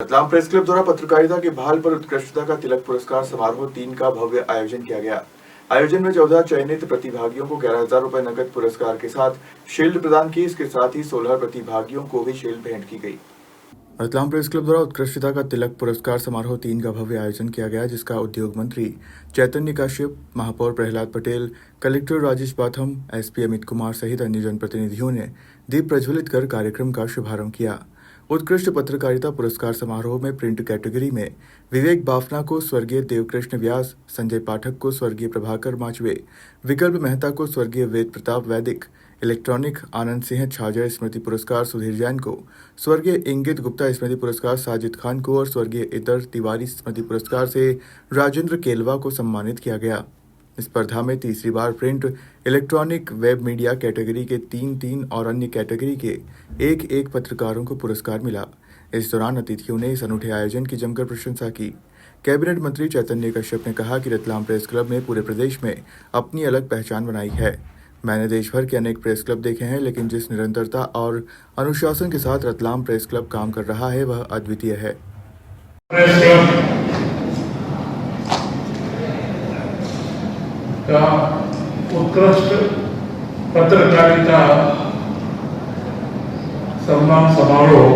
Ratlam press club द्वारा पत्रकारिता की बहाल पर उत्कृष्टता का तिलक पुरस्कार समारोह 3 का भव्य आयोजन किया गया। आयोजन में 14 चयनित प्रतिभागियों को 11,000 रुपए नकद पुरस्कार के साथ शील्ड प्रदान की। इसके साथ ही 16 प्रतिभागियों को भी शील्ड भेंट की गई। रतलाम प्रेस क्लब द्वारा उत्कृष्टता का तिलक पुरस्कार समारोह 3 का भव्य आयोजन किया गया, जिसका उद्योग मंत्री चैतन्य कश्यप, महापौर प्रहलाद पटेल, कलेक्टर राजेश बाथम, एसपी अमित कुमार सहित अन्य जनप्रतिनिधियों ने दीप प्रज्वलित कर कार्यक्रम का शुभारंभ किया। उत्कृष्ट पत्रकारिता पुरस्कार समारोह में प्रिंट कैटेगरी में विवेक बाफना को स्वर्गीय देवकृष्ण व्यास, संजय पाठक को स्वर्गीय प्रभाकर माचवे, विकल्प मेहता को स्वर्गीय वेद प्रताप वैदिक, इलेक्ट्रॉनिक आनंद सिंह छाजर स्मृति पुरस्कार सुधीर जैन को, स्वर्गीय इंगित गुप्ता स्मृति पुरस्कार साजिद खान को और स्वर्गीय इतर तिवारी स्मृति पुरस्कार से राजेंद्र केलवा को सम्मानित किया गया। इस स्पर्धा में तीसरी बार print, electronic, web media category के 3-3 और अन्य कैटेगरी के 1-1 पत्रकारों को पुरस्कार मिला। इस दौरान अतिथियों ने इस अनूठे आयोजन की जमकर प्रशंसा की। कैबिनेट मंत्री चैतन्य कश्यप ने कहा कि रतलाम प्रेस क्लब ने पूरे प्रदेश में अपनी अलग पहचान बनाई है। मैंने देश भर के अनेक प्रेस क्लब देखे हैं, लेकिन जिस निरंतरता और अनुशासन के साथ रतलाम प्रेस क्लब काम कर रहा है वह अद्वितीय है। प्रेस क्लब का उत्कृष्ट पत्रकारिता सम्मान समारोह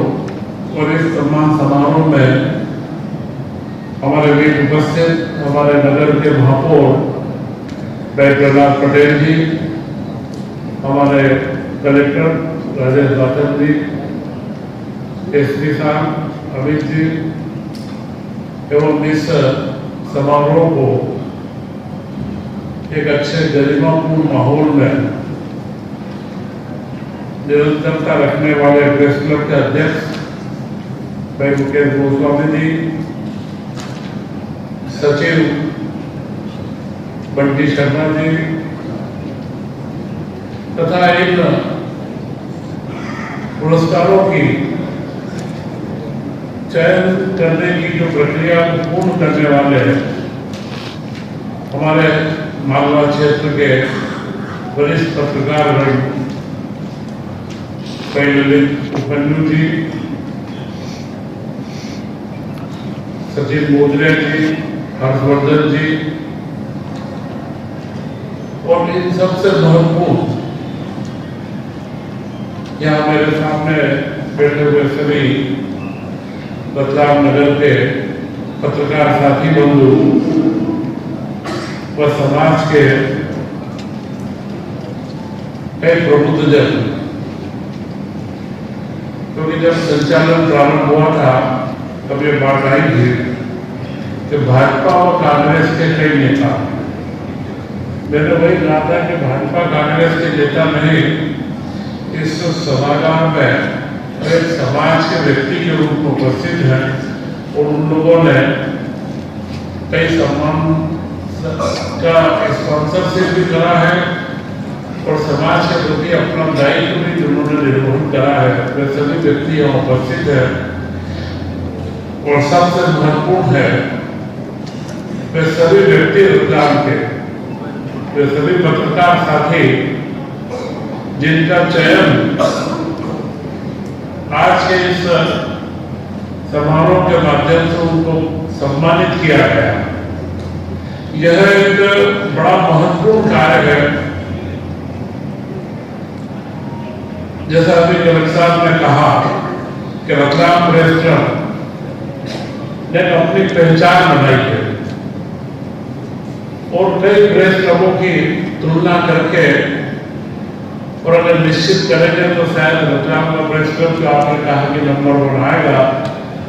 और इस सम्मान समारोह में हमारे बीच उपस्थित हमारे नगर के महापौर भाई प्रहलाद पटेल जी, हमारे कलेक्टर राजेश बाथम जी, एसपी साहब अमित जी एवं इस समारोह को एक अच्छे गरिमापूर्ण माहौल में निरंतरता रखने वाले प्रेस क्लब के अध्यक्ष भाई मुकेश गोस्वामी जी, सचिव बंटी शर्मा जी तथा इन पुरस्कारों की चयन करने की जो प्रक्रिया को पूर्ण करने वाले हमारे मालवा क्षेत्र के वरिष्ठ पत्रकार ललित उपन्यु जी, सचिन मोजरे जी, हर्षवर्धन जी और इन सबसे महत्वपूर्ण यहाँ मेरे सामने बैठे हुए सभी रतलाम नगर के पत्रकार साथी बंधु व समाज के कई प्रबुद्धजन, क्योंकि जब संचालन प्रारंभ हुआ था तब ये बात आई थी कि भाजपा और कांग्रेस के कई नेता, मैंने वही कहा था कि भाजपा कांग्रेस के नेता नहीं, इस सभागार में एक समाज के व्यक्ति के रूप में उपस्थित हैं और उन लोगों ने कई सम्मान का स्पॉन्सरशिप भी करा है और समाज के प्रति अपना दायित्व भी जिन्होंने निर्वहन करा है, वे सभी व्यक्ति यहाँ उपस्थित है। और सबसे महत्वपूर्ण है वे सभी व्यक्ति रतलाम के, वे सभी पत्रकार साथी जिनका चयन आज के इस समारोह के माध्यम से उनको सम्मानित किया गया। यह एक बड़ा महत्वपूर्ण कार्य है। जैसा अभी कलेक्टर साहब ने कहा कि रतलाम प्रेस क्लब ने अपनी पहचान बनाई है और कई प्रेस क्लबों की तुलना करके, और अगर निश्चित करेंगे तो शायद रतलाम का प्रेस क्लब जो आपने कहा कि नंबर 1 आएगा,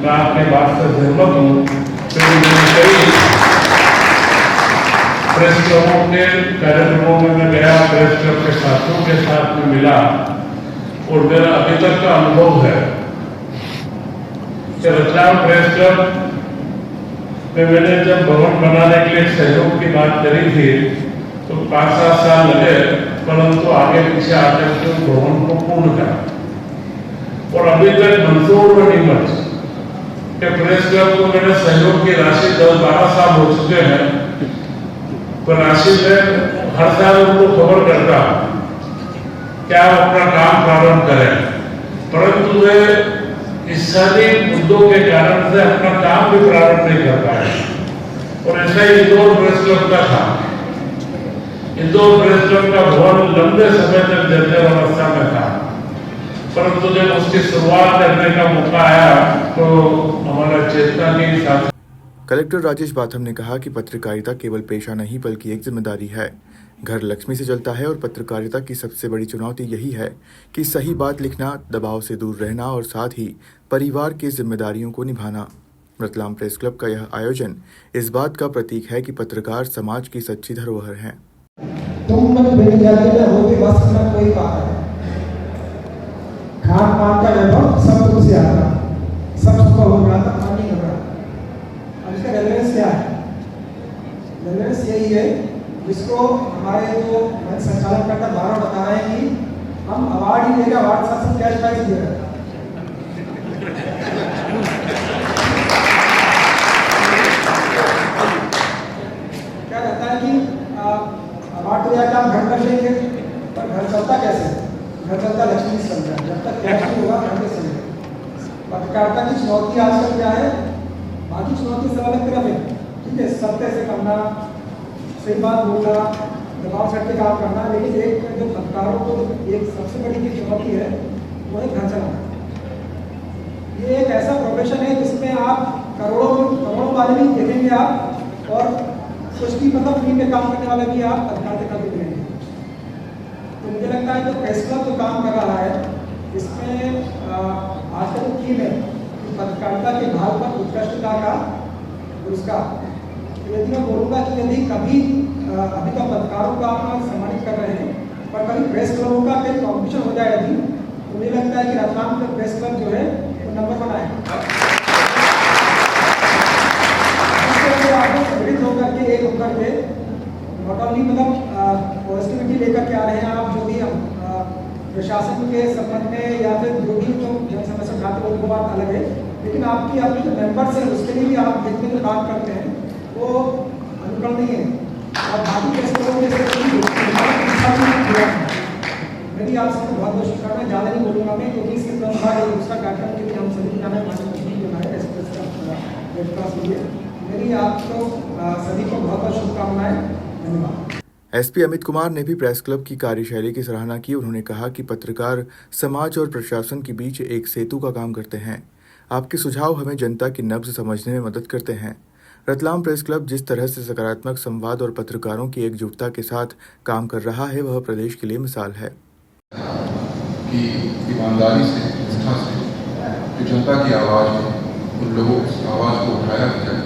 मैं आपकी बात से सहमत हूँ, क्योंकि मैंने कई प्रेस क्लबों के कार्यक्रमों में मैं गया, प्रेस क्लब के साथियों के साथ में मिला और मेरा अभी तक का अनुभव है कि रतलाम प्रेस क्लब में मैंने जब भवन बनाने के लिए सहयोग की बात करी थी तो 5-7 साल लगे, परंतु आगे पीछे आकर के भवन को पूर्ण करा और अभी तक मंजूर व नीमच के प्रेस क्लब को मैंने सहयोग की राशि 10-12 साल हो चुके हैं, पर राशि में हर साल उनको खबर करता क्या अपना काम प्रारंभ करें, परंतु वे इस सारे मुद्दों के कारण से अपना काम भी प्रारंभ नहीं कर पाए। और ऐसा इंदौर प्रेस क्लब का था। इंदौर प्रेस क्लब का भवन लंबे समय तक जर्जर अवस्था में था, परंतु जब उसकी शुरुआत करने का मौका आया तो हमारा चेतना के साथ। कलेक्टर राजेश बाथम ने कहा कि पत्रकारिता केवल पेशा नहीं बल्कि एक जिम्मेदारी है। घर लक्ष्मी से चलता है और पत्रकारिता की सबसे बड़ी चुनौती यही है कि सही बात लिखना, दबाव से दूर रहना और साथ ही परिवार की जिम्मेदारियों को निभाना। रतलाम प्रेस क्लब का यह आयोजन इस बात का प्रतीक है कि पत्रकार समाज की सच्ची धरोहर हैं। तुम होते बस में कोई बात है। खान पान का वैभव सब तुमसे आता, सब सुबह हो जाता, पानी हो रहा। अब इसका रेलेवेंस क्या है? रेलेवेंस यही है जिसको हमारे जो संचालन करता बारह बता रहे हैं कि हम अवार्ड ही देगा, अवार्ड साथ कैश प्राइज दे रहे हैं। क्या रहता है कि अवार्ड तो जाकर हम घर कर लेंगे, पर घर चलता कैसे? घर चलता लक्ष्मी से चलता है। जब तक कैश नहीं होगा घर में चलेगा। पत्रकारिता की चुनौती आजकल क्या है? बाकी चुनौती सब अलग तरफ है, ठीक है, सत्य से करना, सही बात बोलना, दबाव से हट के काम करना, लेकिन एक जो पत्रकारों को एक सबसे बड़ी जो चुनौती है वो है घर चलाना। ये एक ऐसा प्रोफेशन है जिसमें आप करोड़ों वाले भी देखेंगे आप, और कुछ भी मतलब फ्री में काम करने वाले भी आप पत्रकारिता करते रहेंगे। तो मुझे लगता है जो प्रेस क्लब जो काम कर रहा है इसमें आज का जो थीम है पत्रकारिता के भाव पर उत्कृष्टता का पुरस्कार। तो यदि मैं बोलूँगा कि यदि कभी अभी तो पत्रकारों को आप सम्मानित कर रहे हैं, पर कभी प्रेस क्लबों का कहीं कॉम्पिटिशन हो जाए यदि, तो मुझे लगता है कि रतलाम का प्रेस क्लब जो है वो नंबर 1 आएगा। प्रेरित होकर के एक होकर के नॉट ओनली मतलब पॉजिटिविटी लेकर के आ रहे हैं आप, जो भी हम प्रशासन के संबंध में या फिर जो भी जो जन समस्या उठाते हैं वो बात अलग है, लेकिन आपकी अपनी जो मेंबर्स हैं उसके लिए भी आप देखने जो काम करते हैं वो अनुकरणीय है। और बाकी कैसे लोग मैं भी आप सबको बहुत बहुत शुभकामनाएं। ज़्यादा नहीं बोलूँगा मैं, क्योंकि इसके तुरंत बाद एक दूसरा कार्यक्रम के लिए हम सभी जाना है। मेरी आपको सभी को बहुत बहुत शुभकामनाएं। धन्यवाद। एसपी अमित कुमार ने भी प्रेस क्लब की कार्यशैली की सराहना की। उन्होंने कहा कि पत्रकार समाज और प्रशासन के बीच एक सेतु का काम करते हैं। आपके सुझाव हमें जनता की नब्ज समझने में मदद करते हैं। रतलाम प्रेस क्लब जिस तरह से सकारात्मक संवाद और पत्रकारों की एकजुटता के साथ काम कर रहा है वह प्रदेश के लिए मिसाल है। कि ईमानदारी से, निष्ठा से जो जनता की आवाज़ है उन लोगों उस आवाज़ को उठाया जाए,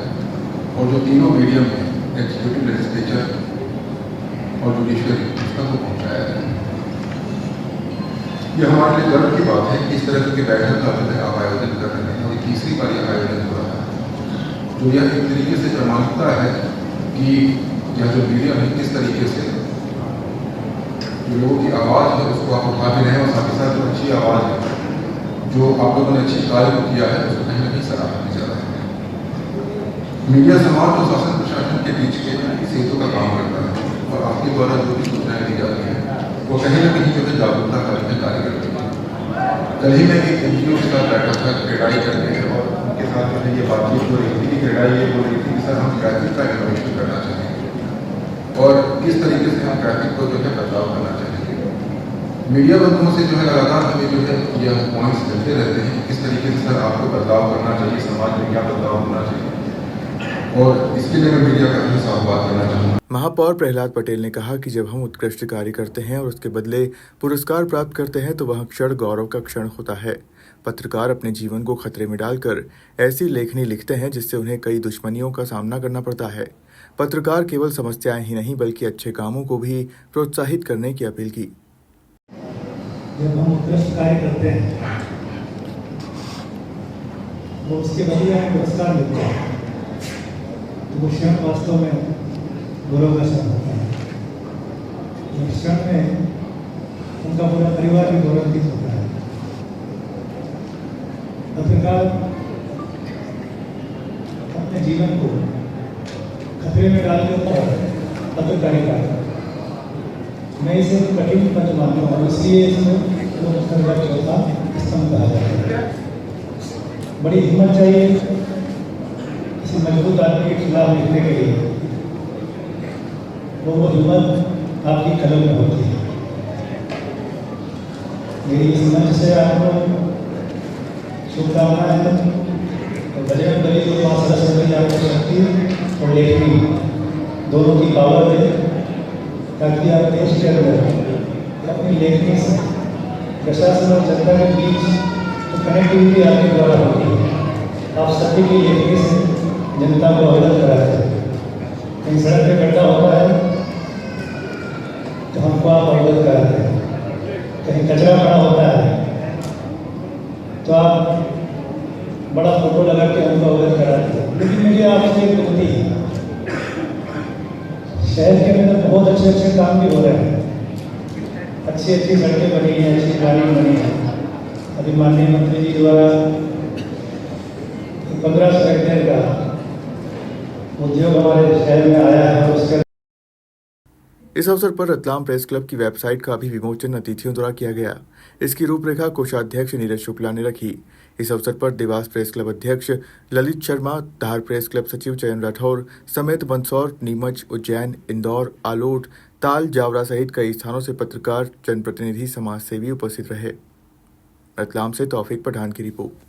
और जो तीनों मीडियम है एग्जीक्यूटिव, लेजिस्लेचर और जुडिशरी, उसका को पहुँचाया जाए। यह हमारे लिए गर्व की बात है कि इस तरह की बैठक का जो है आप आयोजन कर रहे हैं, और तीसरी बार यह आयोजन हो रहा है, जो यह एक तरीके से प्रमाणिकता है कि यह जो मीडियम है किस तरीके से जो लोगों की आवाज़ है उसको आप उठा भी रहे हैं, और साथ ही साथ जो अच्छी आवाज़ है जो आप लोगों ने अच्छी कार्य किया है उसको कहीं ना कहीं सराहना जा रहा है। मीडिया समाज और शासन प्रशासन के बीच के सेतु का काम करता है, और आपके द्वारा जो भी सूचनाएं दी जाती हैं वो कहीं ना कहीं जो है जागरूकता कार्य करती है। कल ही मैं एक NGO के साथ बैठा था क्रेडाई करके, और उनके साथ जो है ये बातचीत हो रही थी कि क्रेडाई ये बोल रही थी कि सर हम ट्रैफिक का इनोवेशन करना चाहेंगे और किस तरीके से हम ट्रैफिक को जो है बदलाव करना चाहेंगे। मीडिया बंधुओं से जो है लगातार हमें जो है यह पॉइंट्स मिलते रहते हैं किस तरीके से सर आपको बदलाव करना चाहिए, समाज में क्या बदलाव होना चाहिए, और इसके लिए मैं मीडिया का भी संवाद करना चाहूँगा। महापौर प्रहलाद पटेल ने कहा कि जब हम उत्कृष्ट कार्य करते हैं और उसके बदले पुरस्कार प्राप्त करते हैं तो वह क्षण गौरव का क्षण होता है। पत्रकार अपने जीवन को खतरे में डालकर ऐसी लेखनी लिखते हैं जिससे उन्हें कई दुश्मनियों का सामना करना पड़ता है। पत्रकार केवल समस्याएं ही नहीं बल्कि अच्छे कामों को भी प्रोत्साहित करने की अपील की। जब हम उत्कृष्ट कार्य करते हैं तो उसके बदले हमें पुरस्कार मिलते हैं, तो वो क्षण वास्तव में गौरव का क्षण होता है। इस क्षण में उनका पूरा परिवार भी गौरवान्वित होता है। पत्रकार अपने जीवन को खतरे में डालकर पत्रकारिता, मैं इसे कठिन पद मानता हूँ, इसलिए इसमें 2014 स्तंभ कहा जाता है। बड़ी हिम्मत चाहिए किसी मजबूत आदमी के खिलाफ लिखने के लिए, वो हिम्मत आपकी कलम में होती है। मेरी इस मंच से आपको शुभकामनाएं हैं। तो बजरंग बली को मां सरस्वती आपको शक्ति और लेखनी दोनों की पावर दे, ताकि आप देश के अंदर अपनी लेखनी से प्रशासन और जनता के बीच जो कनेक्टिविटी आपके द्वारा होती है, आप सभी की लेखनी से जनता को अवगत कराते हैं। कहीं सड़क पे गड्ढा होता है तो हमको आप अवगत कराते हैं, कहीं कचरा पड़ा होता है तो आप बड़ा फोटो लगा के हमको अवगत कराते हैं। लेकिन मुझे आपसे एक विनती है, शहर के अंदर बहुत अच्छे अच्छे काम भी हो रहे हैं, अच्छी अच्छी सड़कें बनी हैं, अच्छी गाड़ी बनी है। अभी माननीय मंत्री जी द्वारा 1500 हेक्टेयर का उद्योग हमारे शहर में आया है और उसका इस अवसर पर रतलाम प्रेस क्लब की वेबसाइट का भी विमोचन अतिथियों द्वारा किया गया। इसकी रूपरेखा कोषाध्यक्ष नीरज शुक्ला ने रखी। इस अवसर पर देवास प्रेस क्लब अध्यक्ष ललित शर्मा, धार प्रेस क्लब सचिव चयन राठौर समेत मंदसौर, नीमच, उज्जैन, इंदौर, आलोट, ताल, जावरा सहित कई स्थानों से पत्रकार, जनप्रतिनिधि, समाजसेवी उपस्थित रहे। रतलाम से तौफीक पठान की रिपोर्ट।